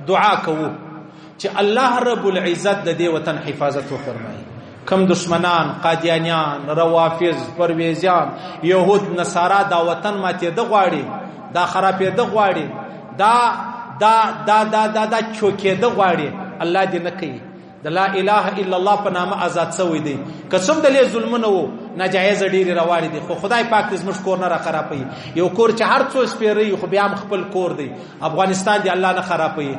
دعا کوو چې الله رب العزت د دې وطن حفاظت وفرمایي. کم دشمنان، قادیانیان، روافض، پرویزیان، یهود، نصارا دا وطن ماته د غواړي، دا خرابې د غواړي، دا چوکې د غواړي، الله دې نه کوي. د لا اله الا الله په نامه آزاد شوی دی. قسم د له ظلمونه وو ناجایز ډیر روان دي، خو خدای پاک دې زموږ کور نه را خرابوي. یو کور چې هر څو سپیری خو بیا خپل کور دی. افغانستان دی الله نه خرابوي.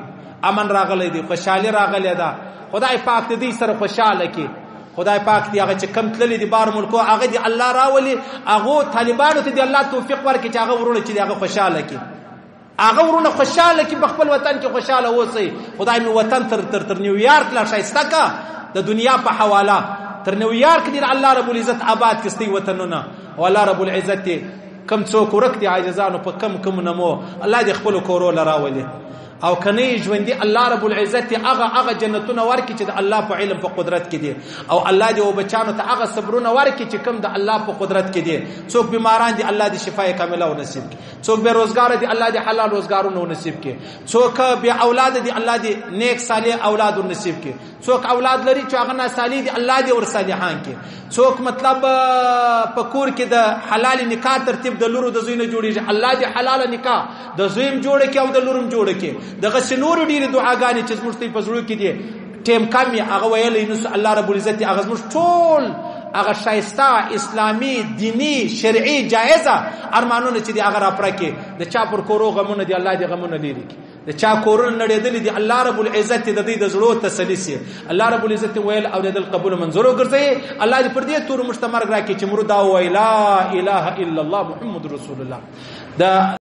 امن راغلی دی، خوشحالي راغلی ده. خدای پاک دې سره خوشاله کی. خدای پاک دی هغه چې کم تللی دی بار ملکو هغه دی الله راولي، هغه طالبانو ته دی الله توفیق ورکړي چې هغه ورونه چې دی هغه خوشاله کی، هغه ورونه خوشاله کی، په خپل وطن کې خوشاله اوسئ. خدای می وطن تر نیویارک لا شایسته کا د دنیا په حواله، تر نیویارک دی الله رب العزت آباد کستي وطنونه. او الله رب العزت کم څوک ورک دی عاجزانو په کم نمو الله دې خپل کورو لراولي. او کني ژوندۍ الله رب العزت هغه جنتونه ورکړي چې د الله په علم په قدرت کې دي. او الله دې او بچانو ته هغه صبرونه ورکړي چې کوم د الله په قدرت کې دي. څوک بیماران دي الله دې شفای کامله او نصیب کړي، څوک بے روزګار دي الله دې حلال روزګارونه نصیب کړي، څوک بے اولاد دي الله دې نیک صالح اولاد نصیب کړي، څوک اولاد لري چې هغه ناسالي دي الله دې ور صالحان کړي، څوک مطلب په کور کې د حلال نکاح ترتیب د لورو د زوینه جوړیږي الله دې حلال نکاح د زویم جوړ کړي او د لورم جوړ کړي. دغه سنور ډیره دعاګانې چې زموږ ته په زړه کې دي ټیم کم هغه ویلې نو الله رب العزت هغه زموږ ټول هغه شایسته اسلامي دینی شرعي جایزه ارمانونه چې دی هغه را پرکې. د چا پر کورو غمونه دی الله دې غمونه لري، د چا کورونه نړېدلې دی الله رب العزت د دې د زړه تسلی سي. الله رب العزت ویل او د قبول منظور وګرځي. الله دې پر دې تور مشتمر راکې چې مردا ویلا اله الا الله محمد رسول الله.